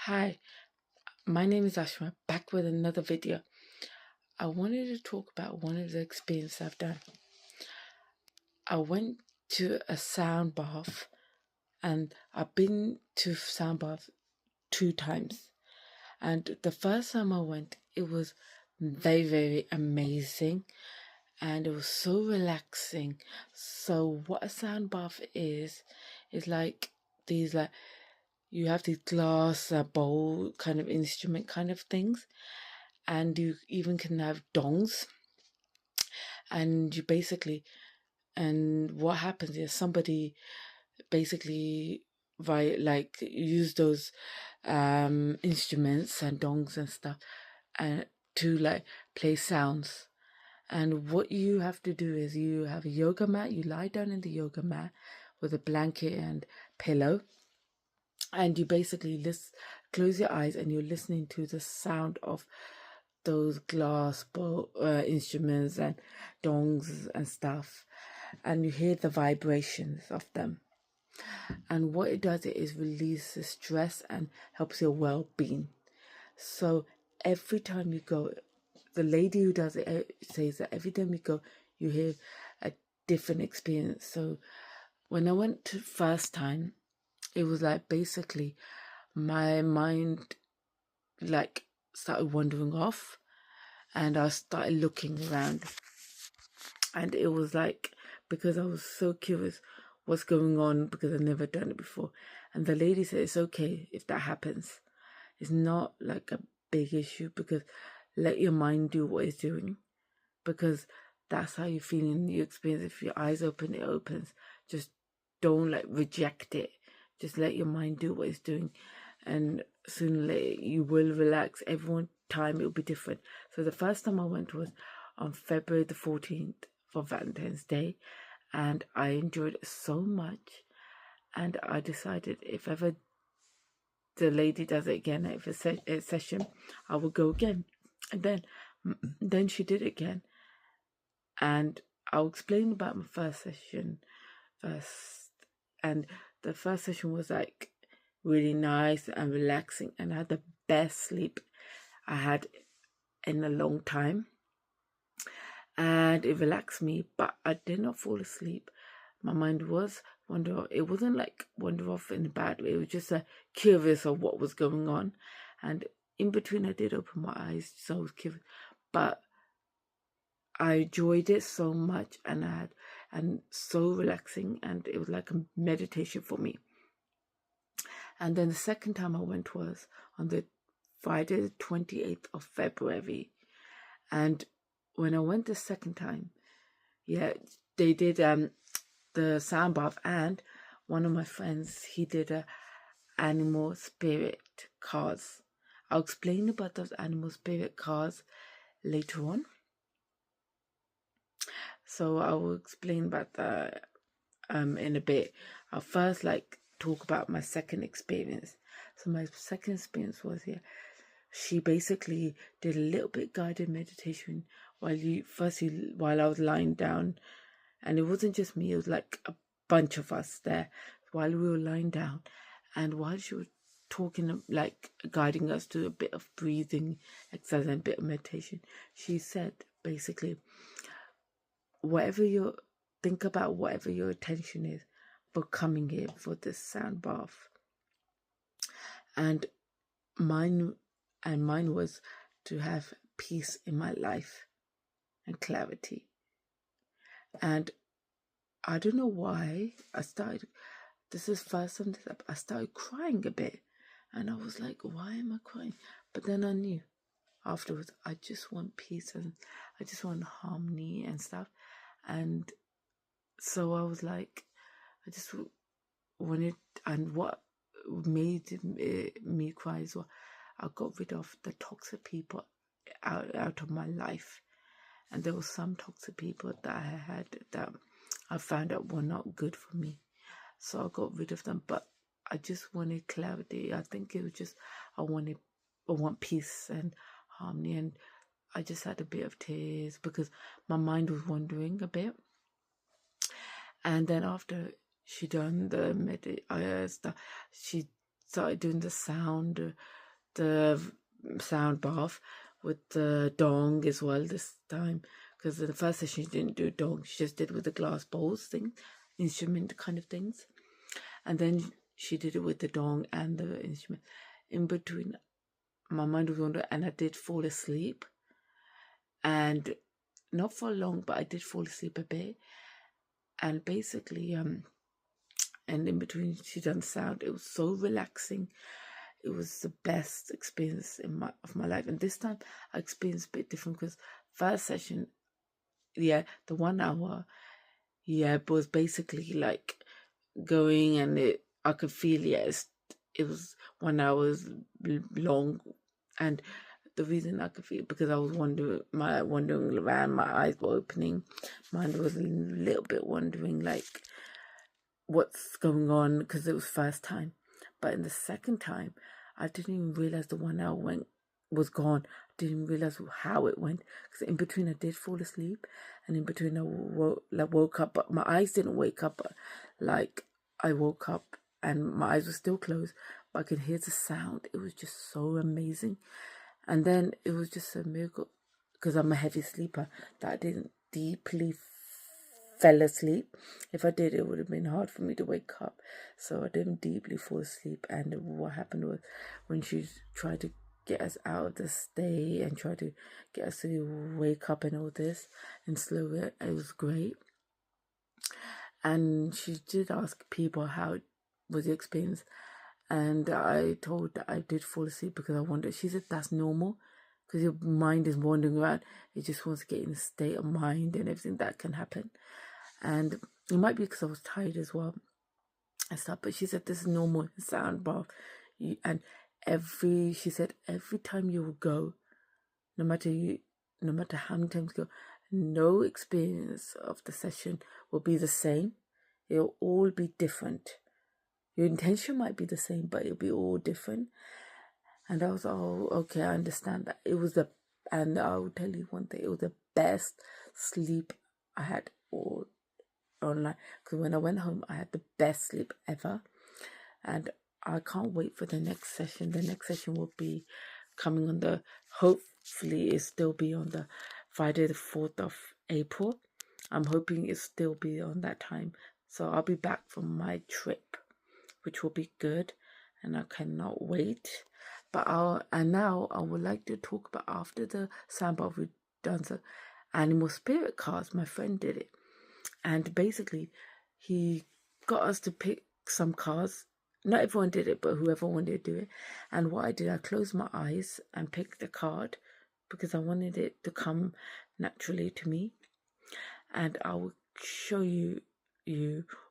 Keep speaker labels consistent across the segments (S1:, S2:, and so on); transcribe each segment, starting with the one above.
S1: Hi, my name is Ashma, back with another video. I wanted to talk about one of the experiences I've done. I went to a sound bath, and I've been to sound bath 2 times. And the first time I went, it was very, very amazing, and it was so relaxing. So what a sound bath is like these you have these glass bowl kind of instrument kind of things, and you even can have dongs, and and what happens is somebody basically use those instruments and dongs and stuff and to play sounds. And what you have to do is you have a yoga mat, you lie down in the yoga mat with a blanket and pillow, and you basically close your eyes, and you're listening to the sound of those glass instruments and dongs and stuff, and you hear the vibrations of them. And what it does is release the stress and helps your well-being. So every time you go, the lady who does it says that every time you go, you hear a different experience. So when I went to first time, it was basically my mind started wandering off, and I started looking around, and it was because I was so curious what's going on, because I've never done it before. And the lady said it's okay if that happens. It's not like a big issue, because let your mind do what it's doing, because that's how you feel in your experience. If your eyes open, it opens. Just don't reject it. Just let your mind do what it's doing, and sooner or later you will relax. Every time it will be different. So the first time I went was on February the 14th for Valentine's Day, and I enjoyed it so much. And I decided if ever the lady does it again at a session, I will go again. And then she did it again, and I'll explain about my first session first. And the first session was really nice and relaxing, and I had the best sleep I had in a long time, and it relaxed me, but I did not fall asleep. My mind was wander off. It wasn't wander off in a bad way. It was just curious of what was going on, and in between I did open my eyes, so I was curious, but I enjoyed it so much, and so relaxing, and it was like a meditation for me. And then the second time I went was on the Friday the 28th of February. And when I went the second time, they did the sound bath, and one of my friends, he did a animal spirit cards. I'll explain about those animal spirit cards later on. So I will explain about that in a bit. I'll first talk about my second experience. So my second experience was she basically did a little bit guided meditation while I was lying down, and it wasn't just me, it was a bunch of us there while we were lying down, and while she was talking, guiding us to a bit of breathing exercise and a bit of meditation, she said basically, think about whatever your attention is for coming here for this sound bath. And mine was to have peace in my life and clarity. And I don't know why this is first time I started crying a bit, and I was like, why am I crying? But then I knew afterwards, I just want peace, and I just want harmony and stuff. And so I was like, I just wanted, and what made me cry as well, I got rid of the toxic people out of my life. And there were some toxic people that I had that I found out were not good for me. So I got rid of them, but I just wanted clarity. I think it was just, I want peace and harmony, and I just had a bit of tears because my mind was wandering a bit. And then after she done the she started doing the sound the sound bath with the dong as well this time, because in the first session she didn't do dong, she just did with the glass bowls thing, instrument kind of things, and then she did it with the dong and the instrument. In between, my mind was wandering, and I did fall asleep, and not for long, but I did fall asleep a bit. And basically, and in between she done sound. It was so relaxing. It was the best experience of my life. And this time I experienced a bit different, because first session, the 1 hour, was basically like going, and I could feel it was 1 hour long. And the reason I could feel it, because I was wandering around, my eyes were opening, mine was a little bit wondering like what's going on, because it was first time. But in the second time, I didn't even realize the 1 hour was gone. I didn't realize how it went, because in between I did fall asleep, and in between I woke up, but my eyes didn't wake up. Like I woke up and my eyes were still closed, but I could hear the sound. It was just so amazing. And then it was just a miracle, because I'm a heavy sleeper, that I didn't deeply fell asleep. If I did, it would have been hard for me to wake up. So I didn't deeply fall asleep. And what happened was, when she tried to get us out of the stay and tried to get us to wake up and all this and slow it was great. And she did ask people how was the experience, and I told that I did fall asleep because I wondered. She said that's normal, because your mind is wandering around. It just wants to get in a state of mind and everything that can happen. And it might be because I was tired as well and stuff. But she said this is normal sound bath. She said every time you will go, no matter how many times you go, no experience of the session will be the same. It'll all be different. Your intention might be the same, but it'll be all different. And I was like, oh, okay, I understand that. And I'll tell you one thing, it was the best sleep I had all online. Because when I went home, I had the best sleep ever. And I can't wait for the next session. The next session will be coming on hopefully it'll still be on the Friday the 4th of April. I'm hoping it'll still be on that time. So I'll be back from my trip, which will be good, and I cannot wait. And now I would like to talk about, after the soundbar we've done the animal spirit cards. My friend did it, and basically he got us to pick some cards. Not everyone did it, but whoever wanted to do it. And what I did, I closed my eyes and picked the card, because I wanted it to come naturally to me. And I will show you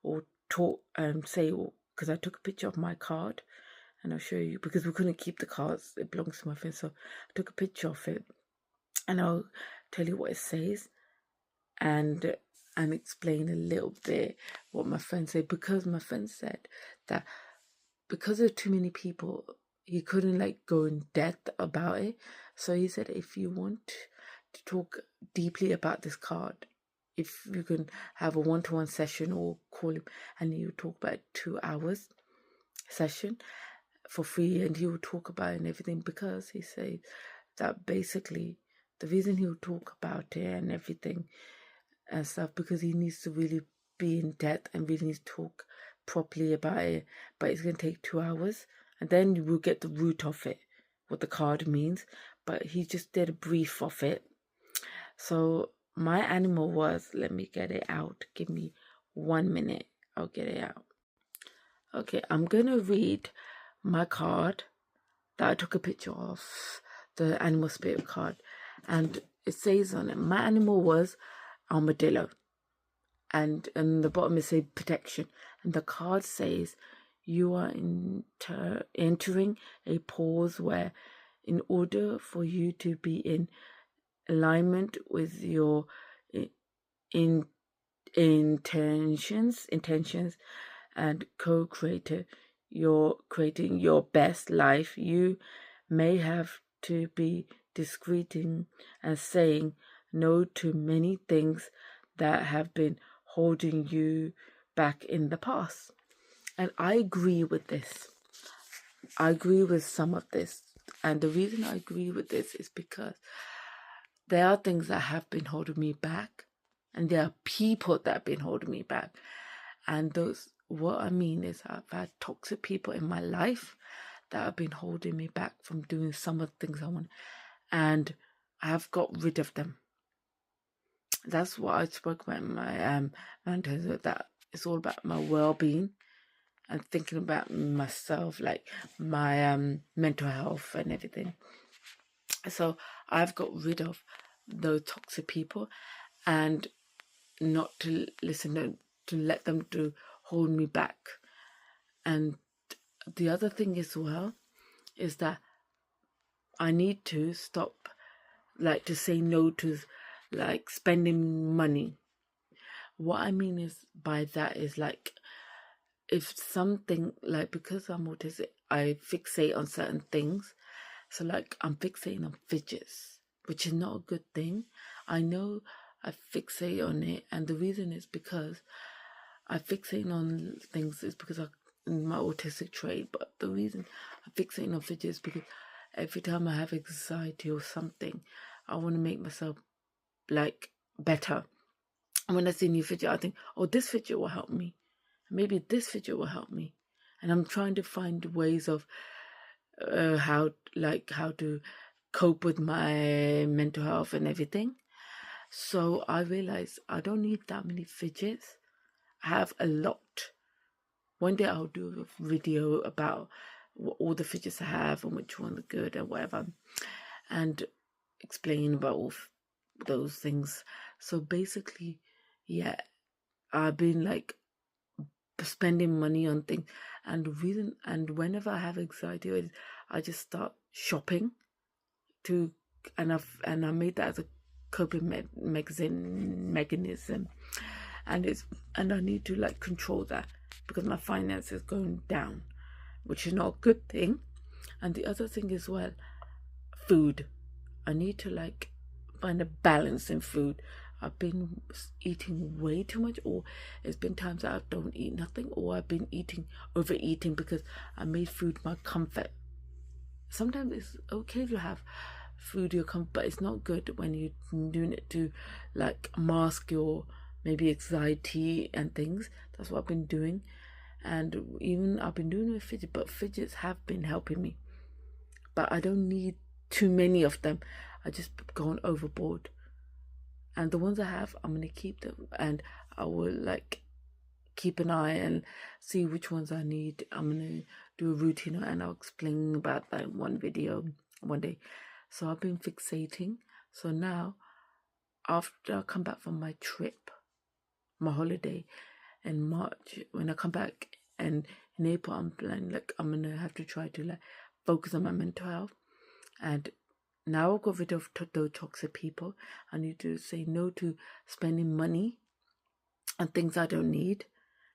S1: or talk and say, because I took a picture of my card, and I'll show you, because we couldn't keep the cards, it belongs to my friend, so I took a picture of it, and I'll tell you what it says, and explain a little bit what my friend said, because my friend said that because of too many people, he couldn't go in depth about it. So he said, if you want to talk deeply about this card, if you can have a one-to-one session or call him, and you talk about 2 hours session for free, and he will talk about it and everything, because he said that basically the reason he will talk about it and everything and stuff, because he needs to really be in depth and really needs to talk properly about it, but it's going to take 2 hours, and then you will get the root of it, what the card means. But he just did a brief of it. So my animal was, let me get it out, give me 1 minute, I'll get it out. Okay, I'm going to read my card that I took a picture of, the animal spirit card, and it says on it, my animal was armadillo, and the bottom it says protection, and the card says you are entering a pause where, in order for you to be in alignment with your intentions and co-creator, you're creating your best life, you may have to be discreet and saying no to many things that have been holding you back in the past. And I agree with this. I agree with some of this. And the reason I agree with this is because there are things that have been holding me back, and there are people that have been holding me back. And what I mean is, I've had toxic people in my life that have been holding me back from doing some of the things I want, and I've got rid of them. That's what I spoke about in my mentor, that it's all about my well-being and thinking about myself, like my mental health and everything. So I've got rid of those toxic people, and not to listen to let them to hold me back. And the other thing as well is that I need to stop, like, to say no to, like, spending money. What I mean is by that is, like, if something, like, because I'm autistic, I fixate on certain things. So, like, I'm fixating on fidgets, which is not a good thing. I know I fixate on it, and the reason is because I fixate on things is because of my autistic trait. But the reason I fixate on fidgets is because every time I have anxiety or something, I want to make myself, like, better. And when I see a new fidget, I think, oh, this fidget will help me. Maybe this fidget will help me. And I'm trying to find ways of how to cope with my mental health and everything. So I realized I don't need that many fidgets. I have a lot. One day I'll do a video about all the fidgets I have and which ones are good and whatever, and explain about all those things. So basically, yeah, I've been, like, spending money on things, and whenever I have anxiety, I just start shopping and I made that as a coping mechanism, and I need to, like, control that because my finances going down, which is not a good thing. And the other thing as well, food. I need to, like, find a balance in food. I've been eating way too much, or it's been times that I don't eat nothing, or I've been overeating because I made food my comfort. Sometimes it's okay to have food your comfort, but it's not good when you're doing it to, like, mask your maybe anxiety and things. That's what I've been doing. And even I've been doing with fidgets, but fidgets have been helping me. But I don't need too many of them. I just gone overboard. And the ones I have, I'm gonna keep them, and I will, like, keep an eye and see which ones I need. I'm gonna do a routine, and I'll explain about that in one video one day. So I've been fixating. So now, after I come back from my trip, my holiday in March, when I come back, and in April, I'm planning, like, I'm gonna have to try to, like, focus on my mental health. And now I've got rid of those toxic people. I need to say no to spending money on things I don't need,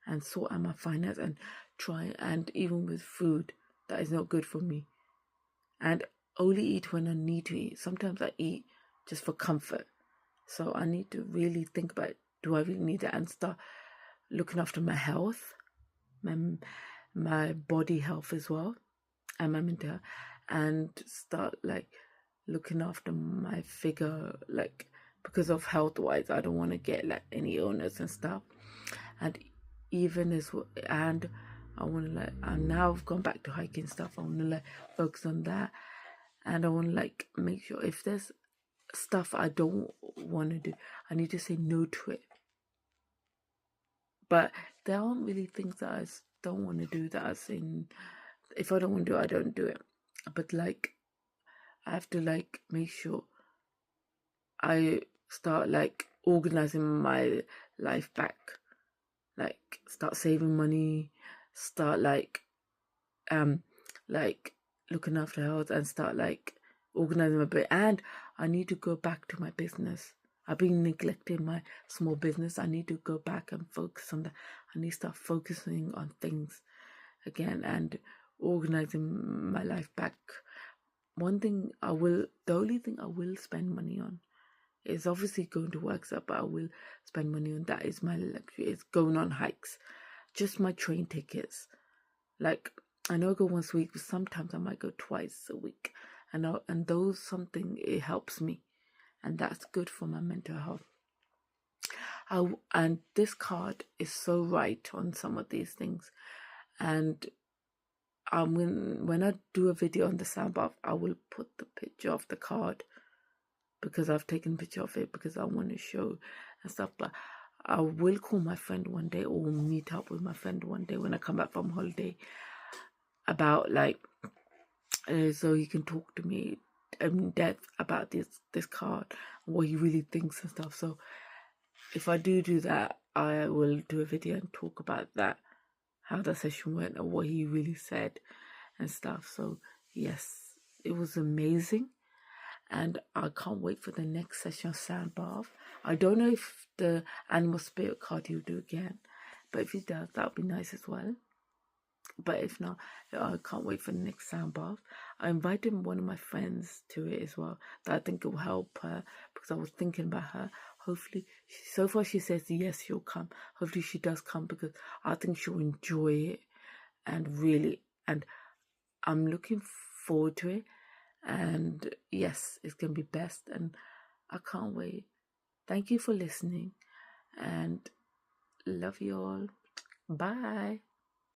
S1: and sort out my finance, and try, and even with food that is not good for me, and only eat when I need to eat. Sometimes I eat just for comfort. So I need to really think about, do I really need that, and start looking after my health, my body health as well, and my mental health, and start, like, looking after my figure, like, because of health wise, I don't want to get, like, any illness and stuff. And even as well, and I want to, like, and now I've gone back to hiking stuff, I want to, like, focus on that. And I want to, like, make sure if there's stuff I don't want to do, I need to say no to it. But there aren't really things that I don't want to do that I say, if I don't want to do it, I don't do it. But, like, I have to, like, make sure I start, like, organizing my life back, like, start saving money, start, like, looking after health, and start, like, organizing my bit. And I need to go back to my business. I've been neglecting my small business. I need to go back and focus on that. I need to start focusing on things again and organizing my life back. The only thing I will spend money on is obviously going to work, but I will spend money on that. Is my luxury. It's going on hikes. Just my train tickets. Like, I know I go once a week, but sometimes I might go twice a week. and those something, it helps me, and that's good for my mental health. And this card is so right on some of these things. And when I do a video on the sound bath, I will put the picture of the card, because I've taken a picture of it because I want to show and stuff. But I will call my friend one day, or meet up with my friend one day when I come back from holiday, about so he can talk to me in depth about this card, what he really thinks and stuff. So if I do that, I will do a video and talk about that, how the session went and what he really said and stuff. So yes, it was amazing, and I can't wait for the next session of sound bath. I don't know if the animal spirit card he'll do again, but if he does, that would be nice as well. But if not, I can't wait for the next sound bath. I invited one of my friends to it as well, that I think it will help her, because I was thinking about her. Hopefully, so far she says yes, she'll come. Hopefully she does come, because I think she'll enjoy it, and I'm looking forward to it. And yes, it's going to be best, and I can't wait. Thank you for listening, and love you all. Bye.